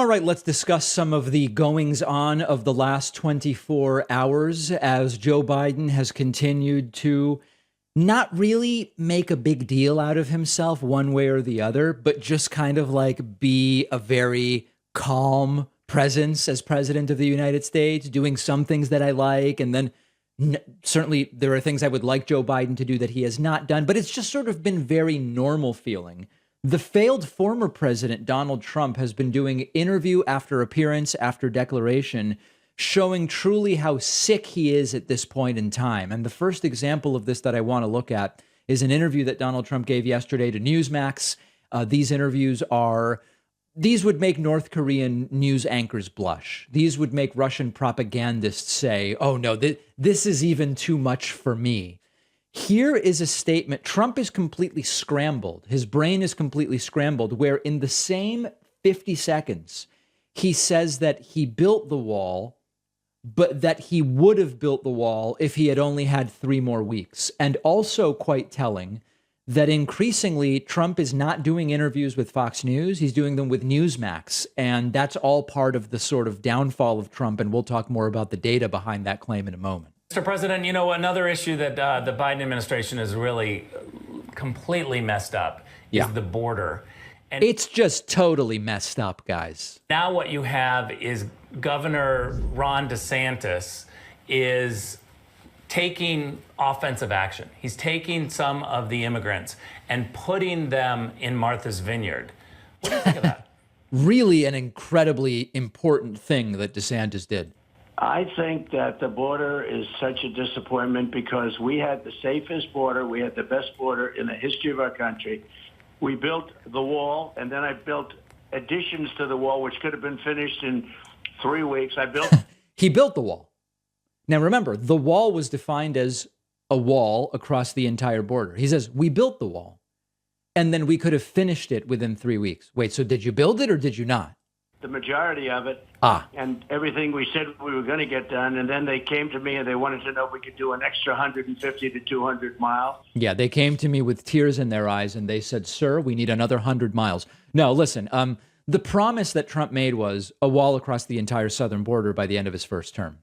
All right, let's discuss some of the goings-on of the last 24 hours as Joe Biden has continued to not really make a big deal out of himself one way or the other, but just kind of like be a very calm presence as president of the United States, doing some things that I like. And then certainly there are things I would like Joe Biden to do that he has not done, but it's just sort of been very normal feeling. The failed former president, Donald Trump, has been doing interview after appearance after declaration, showing truly how sick he is at this point in time. And the first example of this that I want to look at is an interview that Donald Trump gave yesterday to Newsmax. These would make North Korean news anchors blush. These would make Russian propagandists say, oh no, this is even too much for me. Here is a statement. Trump is completely scrambled. His brain is completely scrambled, where in the same 50 seconds, he says that he built the wall, but that he would have built the wall if he had only had 3 more weeks. And also quite telling that increasingly Trump is not doing interviews with Fox News. He's doing them with Newsmax. And that's all part of the sort of downfall of Trump. And we'll talk more about the data behind that claim in a moment. Mr. President, you know, another issue that the Biden administration has really completely messed up is the border. And it's just totally messed up, guys. Now what you have is Governor Ron DeSantis is taking offensive action. He's taking some of the immigrants and putting them in Martha's Vineyard. What do you think of that? Really an incredibly important thing that DeSantis did. I think that the border is such a disappointment because we had the safest border. We had the best border in the history of our country. We built the wall, and then I built additions to the wall, which could have been finished in 3 weeks. He built the wall. Now, remember, the wall was defined as a wall across the entire border. He says, we built the wall, and then we could have finished it within 3 weeks. Wait, so did you build it or did you not? The majority of it, and everything we said we were going to get done. And then they came to me and they wanted to know if we could do an extra 150 to 200 miles. Yeah, they came to me with tears in their eyes and they said, sir, we need another 100 miles. No, listen, the promise that Trump made was a wall across the entire southern border by the end of his first term.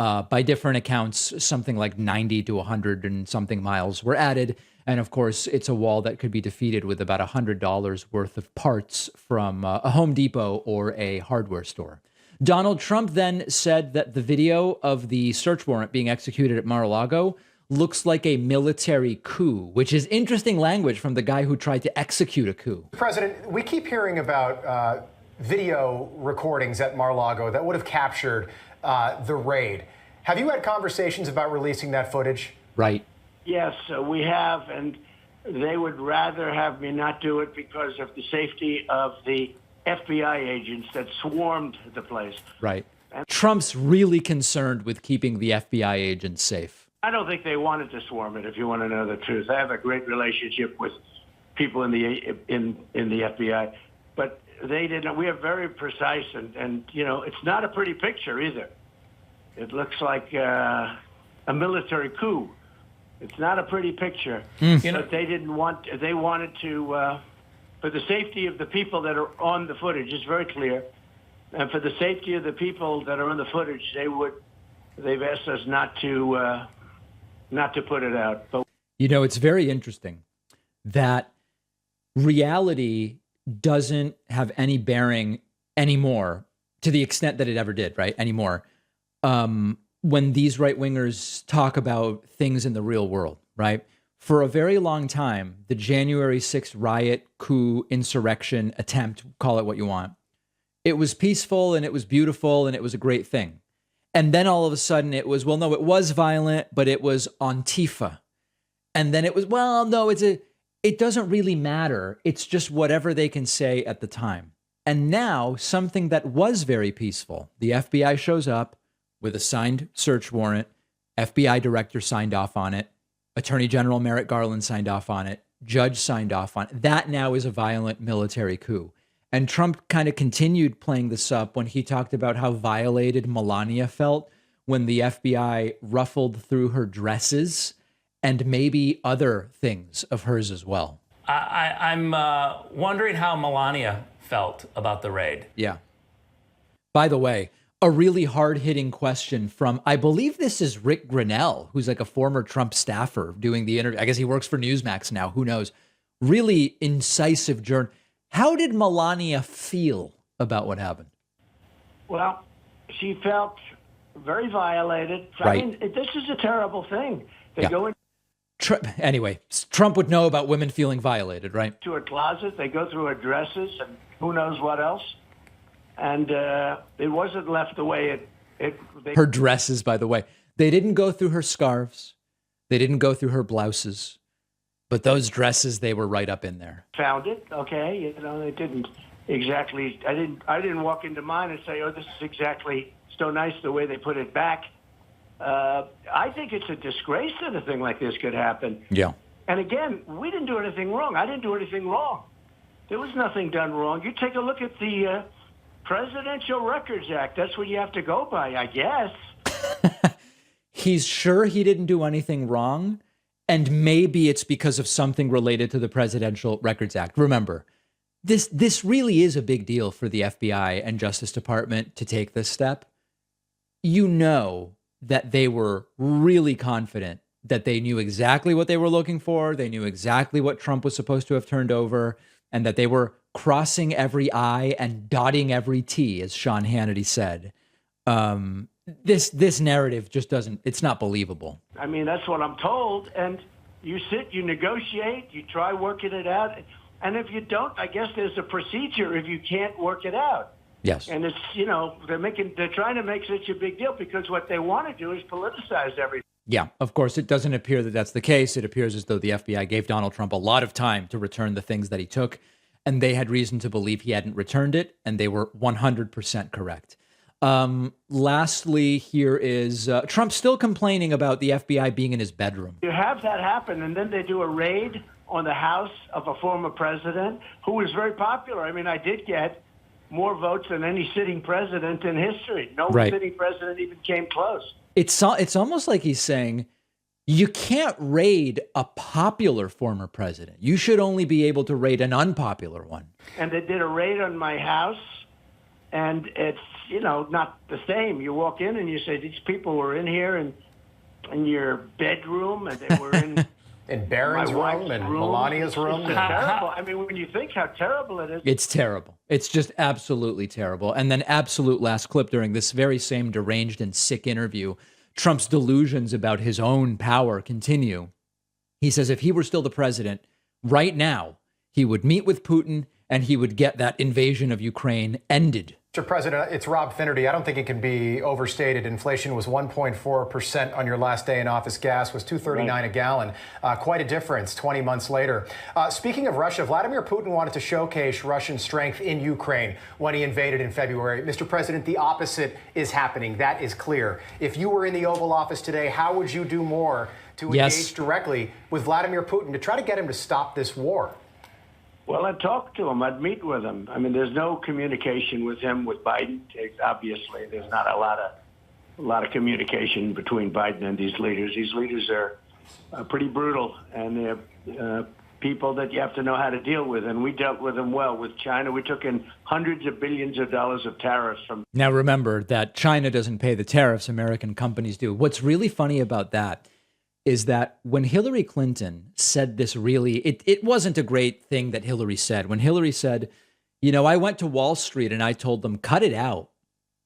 By different accounts, something like 90 to 100 and something miles were added. And of course, it's a wall that could be defeated with about $100 worth of parts from a Home Depot or a hardware store. Donald Trump then said that the video of the search warrant being executed at Mar-a-Lago looks like a military coup, which is interesting language from the guy who tried to execute a coup. President, we keep hearing about video recordings at Mar-a-Lago that would have captured the raid. Have you had conversations about releasing that footage? Right. Yes, we have, and they would rather have me not do it because of the safety of the FBI agents that swarmed the place. Right. Trump's really concerned with keeping the FBI agents safe. I don't think they wanted to swarm it, if you want to know the truth. I have a great relationship with people in the FBI, but they didn't. We are very precise, and you know, it's not a pretty picture either. It looks like a military coup. It's not a pretty picture. But they didn't want. They wanted to, for the safety of the people that are on the footage, it's very clear, and for the safety of the people that are on the footage, they've asked us not to put it out. But you know, it's very interesting that reality doesn't have any bearing anymore to the extent that it ever did, right? Anymore. When these right-wingers talk about things in the real world, right? For a very long time, the January 6th riot, coup, insurrection, attempt, call it what you want, it was peaceful and it was beautiful and it was a great thing. And then all of a sudden it was, well, no, it was violent, but it was Antifa. And then it was, well, no, it doesn't really matter. It's just whatever they can say at the time. And now something that was very peaceful, the FBI shows up with a signed search warrant, FBI director signed off on it, Attorney General Merrick Garland signed off on it, judge signed off on it. That now is a violent military coup. And Trump kind of continued playing this up when he talked about how violated Melania felt when the FBI ruffled through her dresses and maybe other things of hers as well. I'm wondering how Melania felt about the raid. Yeah. By the way, a really hard-hitting question from, I believe this is Rick Grinnell, who's like a former Trump staffer doing the interview. I guess he works for Newsmax now. Who knows? Really incisive journal. How did Melania feel about what happened? Well, she felt very violated. Right. I mean, this is a terrible thing. They go Anyway, Trump would know about women feeling violated, right? into a closet. They go through her dresses and who knows what else. And it wasn't left the way her dresses, by the way. They didn't go through her scarves. They didn't go through her blouses. But those dresses, they were right up in there. found it. Okay, they didn't exactly. I didn't walk into mine and say, "Oh, this is exactly so nice the way they put it back." I think it's a disgrace that a thing like this could happen. Yeah. And again, we didn't do anything wrong. I didn't do anything wrong. There was nothing done wrong. You take a look at the Presidential Records Act. That's what you have to go by, I guess. He's sure he didn't do anything wrong, and maybe it's because of something related to the Presidential Records Act. Remember, this really is a big deal for the FBI and Justice Department to take this step. You know that they were really confident that they knew exactly what they were looking for. They knew exactly what Trump was supposed to have turned over, and that they were crossing every I and dotting every T, as Sean Hannity said. This narrative just doesn't, it's not believable. I mean, that's what I'm told. And you sit, you negotiate, you try working it out. And if you don't, I guess there's a procedure if you can't work it out. Yes. And it's, they're trying to make such a big deal because what they want to do is politicize everything. Yeah, of course, it doesn't appear that that's the case. It appears as though the FBI gave Donald Trump a lot of time to return the things that he took, and they had reason to believe he hadn't returned it, and they were 100% correct. Lastly, here is Trump still complaining about the FBI being in his bedroom. You have that happen, and then they do a raid on the house of a former president who was very popular. I mean, I did get more votes than any sitting president in history. No sitting president even came close. It's almost like he's saying, you can't raid a popular former president. You should only be able to raid an unpopular one. And they did a raid on my house, and it's, not the same. You walk in and you say, these people were in here and in your bedroom, and they were in... in Barron's room and Melania's room. It's terrible. I mean, when you think how terrible it is. It's terrible. It's just absolutely terrible. And then absolute last clip during this very same deranged and sick interview, Trump's delusions about his own power continue. He says if he were still the president right now, he would meet with Putin and he would get that invasion of Ukraine ended. Mr. President, it's Rob Finnerty. I don't think it can be overstated. Inflation was 1.4% on your last day in office. Gas was $2.39 a gallon. Quite a difference 20 months later. Speaking of Russia, Vladimir Putin wanted to showcase Russian strength in Ukraine when he invaded in February. Mr. President, the opposite is happening. That is clear. If you were in the Oval Office today, how would you do more to engage directly with Vladimir Putin to try to get him to stop this war? Well, I'd talk to him. I'd meet with him. I mean, there's no communication with him with Biden. Obviously, there's not a lot of communication between Biden and these leaders. These leaders are pretty brutal, and they're people that you have to know how to deal with. And we dealt with them well. With China, we took in hundreds of billions of dollars of tariffs from. Now, remember that China doesn't pay the tariffs American companies do. What's really funny about that is that when Hillary Clinton said this, really, it wasn't a great thing that Hillary said. When Hillary said, I went to Wall Street and I told them, cut it out.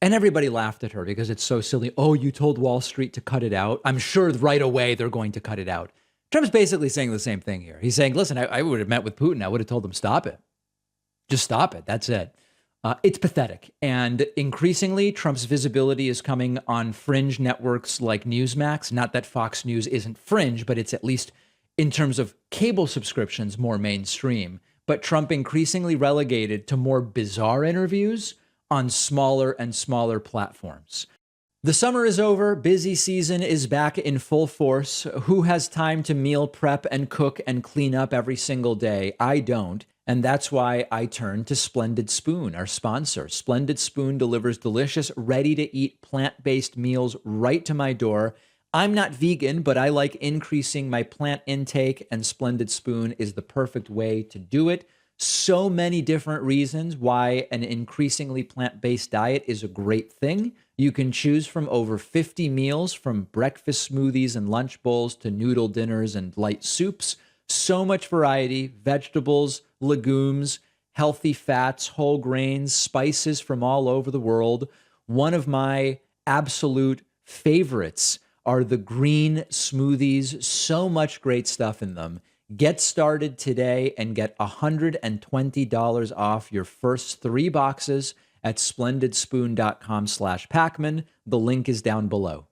And everybody laughed at her because it's so silly. Oh, you told Wall Street to cut it out? I'm sure right away they're going to cut it out. Trump's basically saying the same thing here. He's saying, listen, I would have met with Putin. I would have told them, stop it. Just stop it. That's it. It's pathetic. And increasingly, Trump's visibility is coming on fringe networks like Newsmax. Not that Fox News isn't fringe, but it's at least in terms of cable subscriptions more mainstream. But Trump increasingly relegated to more bizarre interviews on smaller and smaller platforms. The summer is over. Busy season is back in full force. Who has time to meal prep and cook and clean up every single day? I don't. And that's why I turn to Splendid Spoon, our sponsor. Splendid Spoon delivers delicious, ready-to-eat plant-based meals right to my door. I'm not vegan, but I like increasing my plant intake, and Splendid Spoon is the perfect way to do it. So many different reasons why an increasingly plant-based diet is a great thing. You can choose from over 50 meals, from breakfast smoothies and lunch bowls to noodle dinners and light soups. So much variety: vegetables, legumes, healthy fats, whole grains, spices from all over the world. One of my absolute favorites are the green smoothies. So much great stuff in them. Get started today and get $120 off your first 3 boxes at splendidspoon.com/Pacman. The link is down below.